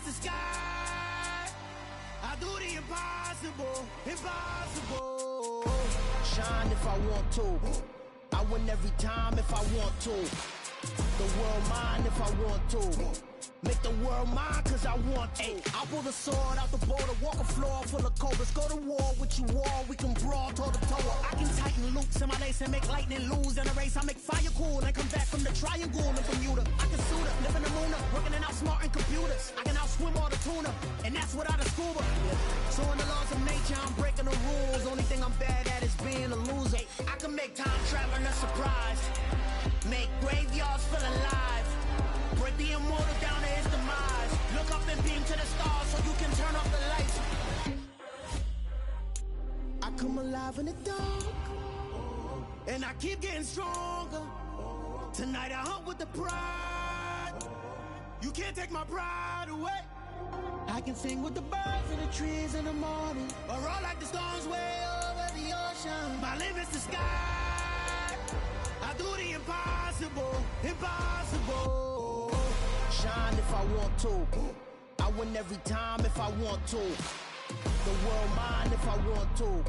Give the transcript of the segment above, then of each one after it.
the sky. I do the impossible, impossible. Shine if I want to. I win every time if I want to. The world mine if I want to. Make the world mine cause I want to. I pull the sword out the border, walk a floor full of cobras. Go to war with you all, we can brawl toe to toe. I can tighten loops in my lace and make lightning lose in a race. I make fire cool and come back from the triangle in Bermuda. I can suit up, live in the moon up, working and outsmarting computers. I can outswim all the tuna, and that's without a scuba. So in the laws of nature, I'm breaking the rules. Only thing I'm bad at is being a loser. I can make time traveling a surprise. Make graveyards feel alive. Break the immortal down to his demise. Look up and beam to the stars so you can turn off the lights. I come alive in the dark, and I keep getting stronger. Tonight I hunt with the pride. You can't take my pride away. I can sing with the birds and the trees in the morning, or roll like the storms way over the ocean. My limit's the sky. I do the impossible, impossible. Shine if I want to. I win every time if I want to. The world mine if I want to.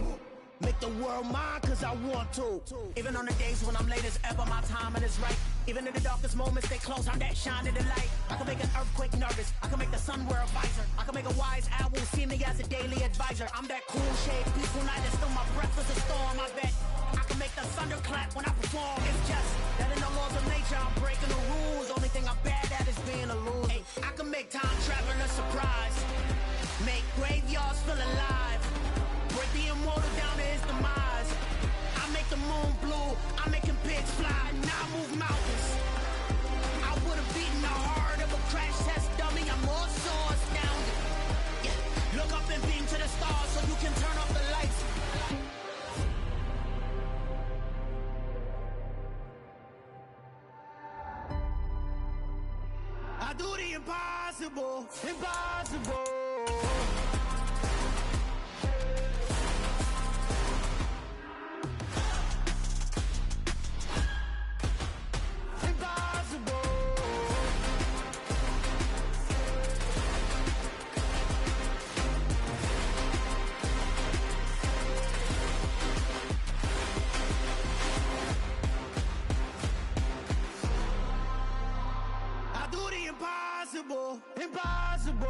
Make the world mine cause I want to. Even on the days when I'm late as ever, my timing is right. Even in the darkest moments, stay close, I'm that shining the light. I can make an earthquake nervous, I can make the sun wear a visor. I can make a wise owl see me as a daily advisor. I'm that cool shade, peaceful night, and still my breath is a storm, I bet. I can make the thunder clap when I perform. It's just that in the laws of nature, I'm breaking the rules. Only thing I'm bad at is being a loser. Hey, I can make time traveling a surprise. Make graveyards feel alive. Break the immortal down to his demise. I make the moon blue, I'm making pigs fly, now I move mountains. I would've beaten the heart of a crash test dummy, I'm more so astounded. Yeah. Look up and beam to the stars so you can turn off the lights. I do the impossible, impossible. Impossible.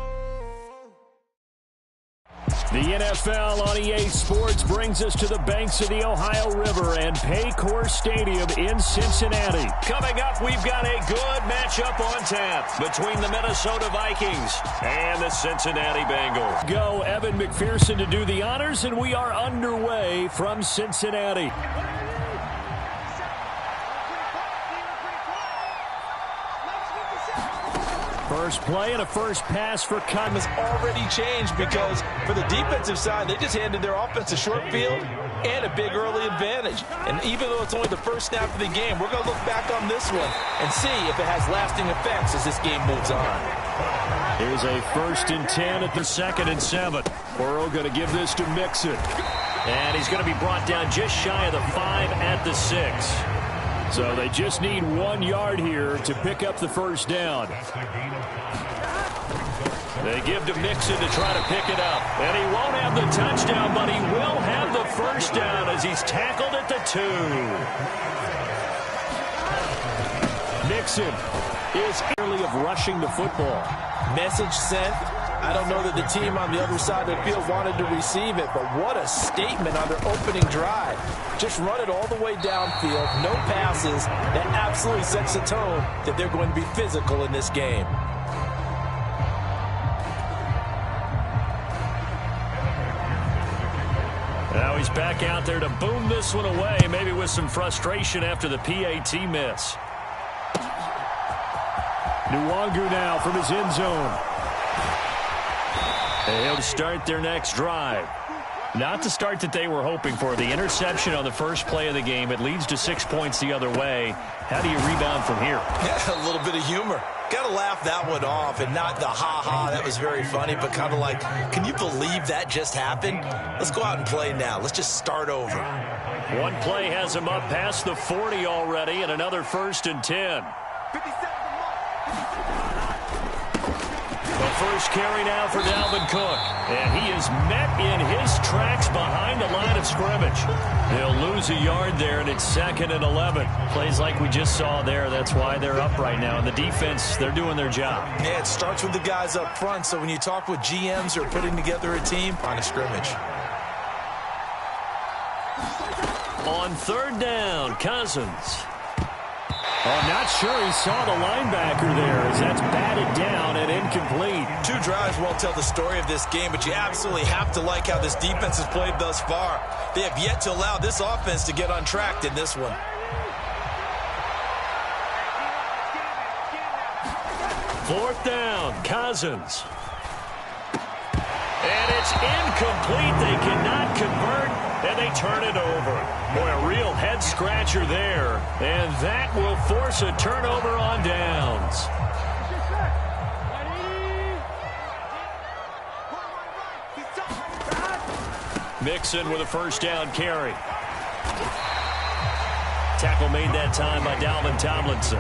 The NFL on EA Sports brings us to the banks of the Ohio River and Paycor Stadium in Cincinnati. Coming up, we've got a good matchup on tap between the Minnesota Vikings and the Cincinnati Bengals. Go Evan McPherson to do the honors, and we are underway from Cincinnati. First play and a first pass for Kyle. Has already changed because for the defensive side, they just handed their offense a short field and a big early advantage. And even though it's only the first snap of the game, we're going to look back on this one and see if it has lasting effects as this game moves on. Here's a 1st and 10 at the 2nd and 7. Burrow going to give this to Mixon. And he's going to be brought down just shy of the 5 at the 6. So they just need 1 yard here to pick up the first down. They give to Mixon to try to pick it up. And he won't have the touchdown, but he will have the first down as he's tackled at the 2. Mixon is early of rushing the football. Message sent. I don't know that the team on the other side of the field wanted to receive it, but what a statement on their opening drive. Just run it all the way downfield, no passes. That absolutely sets the tone that they're going to be physical in this game. Now he's back out there to boom this one away, maybe with some frustration after the PAT miss. Nwangu now from his end zone. They'll start their next drive. Not the start that they were hoping for. The interception on the first play of the game. It leads to 6 points the other way. How do you rebound from here? Yeah, a little bit of humor. Got to laugh that one off, and not the ha-ha, that was very funny, but kind of like, can you believe that just happened? Let's go out and play now. Let's just start over. One play has him up past the 40 already, and another 1st and 10. first carry now for Dalvin Cook. And he is met in his tracks behind the line of scrimmage. They'll lose a yard there, and it's 2nd and 11. Plays like we just saw there. That's why they're up right now. And the defense, they're doing their job. Yeah, it starts with the guys up front. So when you talk with GMs who are putting together a team, on a scrimmage. On 3rd down, Cousins. I'm not sure he saw the linebacker there as that's batted down and incomplete. 2 drives won't tell the story of this game, but you absolutely have to like how this defense has played thus far. They have yet to allow this offense to get untracked in this one. 4th down, Cousins. And it's incomplete. They cannot convert, and they turn it over. Boy, a real head-scratcher there. And that will force a turnover on downs. Mixon with a first down carry. Tackle made that time by Dalvin Tomlinson.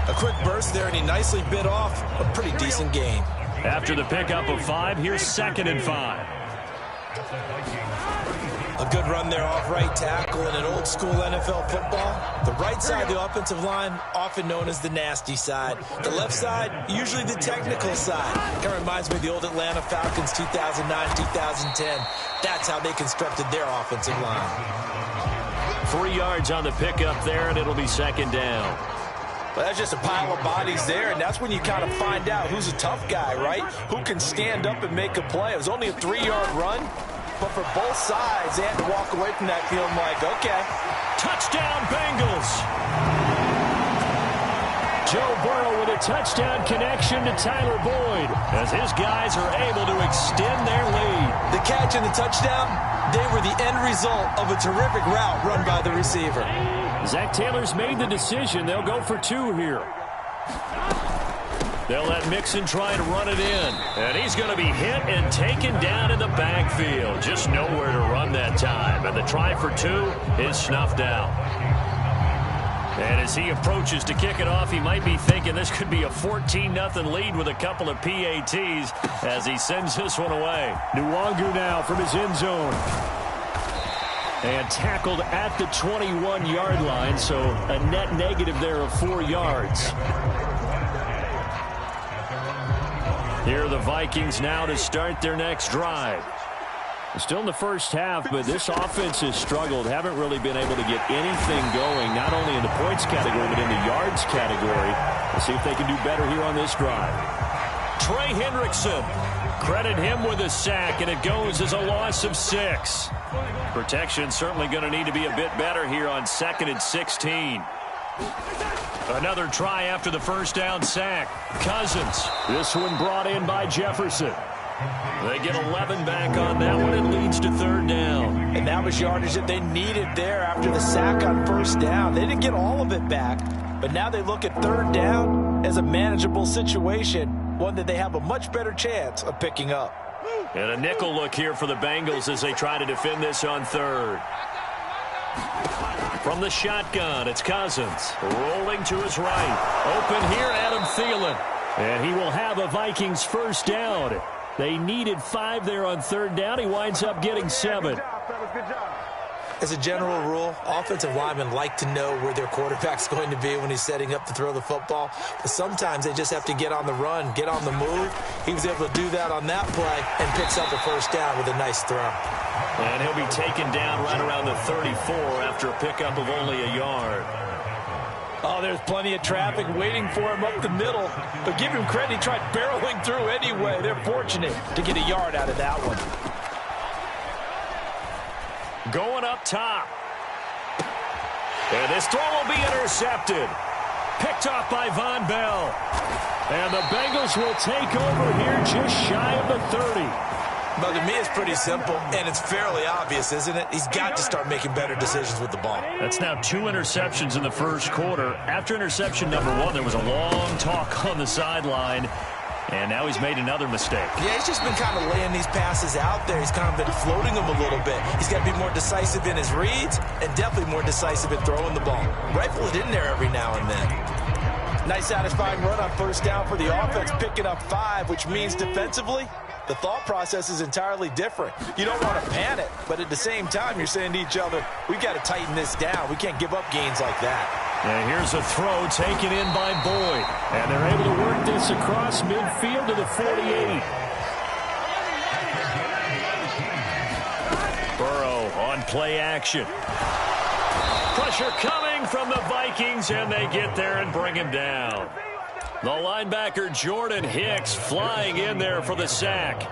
A quick burst there, and he nicely bit off a pretty decent gain. After the pickup of 5, here's 2nd and 5. A good run there off right tackle in an old-school NFL football. The right side of the offensive line, often known as the nasty side. The left side, usually the technical side. It reminds me of the old Atlanta Falcons 2009-2010. That's how they constructed their offensive line. 3 yards on the pickup there, and it'll be 2nd down. Well, that's just a pile of bodies there, and that's when you kind of find out who's a tough guy, right? Who can stand up and make a play. It was only a 3-yard run, but for both sides, they had to walk away from that feeling like, okay. Touchdown, Bengals! Joe Burrow with a touchdown connection to Tyler Boyd as his guys are able to extend their lead. The catch and the touchdown, they were the end result of a terrific route run by the receiver. Zach Taylor's made the decision. They'll go for 2 here. They'll let Mixon try to run it in. And he's going to be hit and taken down in the backfield. Just nowhere to run that time. And the try for 2 is snuffed out. And as he approaches to kick it off, he might be thinking this could be a 14-0 lead with a couple of PATs as he sends this one away. Nwangu now from his end zone. And tackled at the 21-yard line, so a net negative there of 4 yards. Here are the Vikings now to start their next drive. Still in the first half, but this offense has struggled. Haven't really been able to get anything going, not only in the points category, but in the yards category. Let's see if they can do better here on this drive. Trey Hendrickson. Credit him with a sack, and it goes as a loss of 6. Protection certainly going to need to be a bit better here on 2nd and 16. Another try after the first down sack. Cousins. This one brought in by Jefferson. They get 11 back on that one. It leads to 3rd down. And that was yardage that they needed there after the sack on 1st down. They didn't get all of it back, but now they look at 3rd down as a manageable situation, one that they have a much better chance of picking up. And a nickel look here for the Bengals as they try to defend this on 3rd. From the shotgun, it's Cousins. Rolling to his right. Open here, Adam Thielen. And he will have a Vikings first down. They needed 5 there on 3rd down. He winds up getting 7. As a general rule, offensive linemen like to know where their quarterback's going to be when he's setting up to throw the football. But sometimes they just have to get on the run, get on the move. He was able to do that on that play and picks up a first down with a nice throw. And he'll be taken down right around the 34 after a pickup of only a yard. Oh, there's plenty of traffic waiting for him up the middle. But give him credit, he tried barreling through anyway. They're fortunate to get a yard out of that one. Going up top. And this throw will be intercepted. Picked off by Von Bell. And the Bengals will take over here just shy of the 30. But to me, it's pretty simple, and it's fairly obvious, isn't it? He's got to start making better decisions with the ball. That's now 2 interceptions in the first quarter. After interception number 1, there was a long talk on the sideline. And now he's made another mistake. Yeah, he's just been kind of laying these passes out there. He's kind of been floating them a little bit. He's got to be more decisive in his reads and definitely more decisive in throwing the ball. Rifle it in there every now and then. Nice satisfying run on first down for the offense, picking up 5, which means defensively, the thought process is entirely different. You don't want to panic, but at the same time, you're saying to each other, we've got to tighten this down. We can't give up gains like that. And here's a throw taken in by Boyd. And they're able to work this across midfield to the 48. Burrow on play action. Pressure coming from the Vikings, and they get there and bring him down. The linebacker Jordan Hicks flying in there for the sack.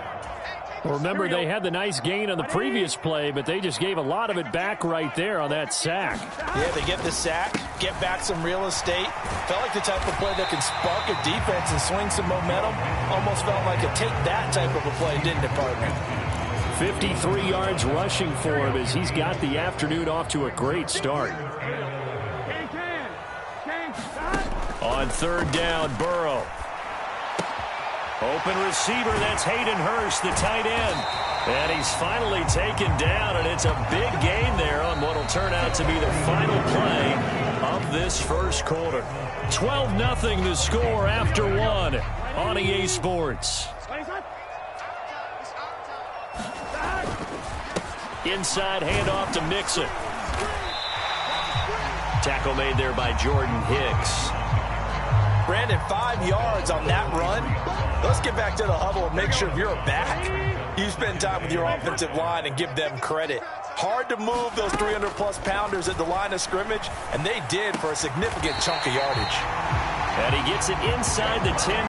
Well, remember, they had the nice gain on the previous play, but they just gave a lot of it back right there on that sack. Yeah, they get the sack, get back some real estate. Felt like the type of play that can spark a defense and swing some momentum. Almost felt like a take that type of a play, didn't it, partner? 53 yards rushing for him as he's got the afternoon off to a great start. On third down, Burrow. Open receiver, that's Hayden Hurst, the tight end. And he's finally taken down, and it's a big gain there on what will turn out to be the final play of this first quarter. 12-0 the score after 1 on EA Sports. Inside handoff to Mixon. Tackle made there by Jordan Hicks. Brandon, 5 yards on that run. Let's get back to the huddle and make sure if you're a back, you spend time with your offensive line and give them credit. Hard to move those 300-plus pounders at the line of scrimmage, and they did for a significant chunk of yardage. And he gets it inside the 10.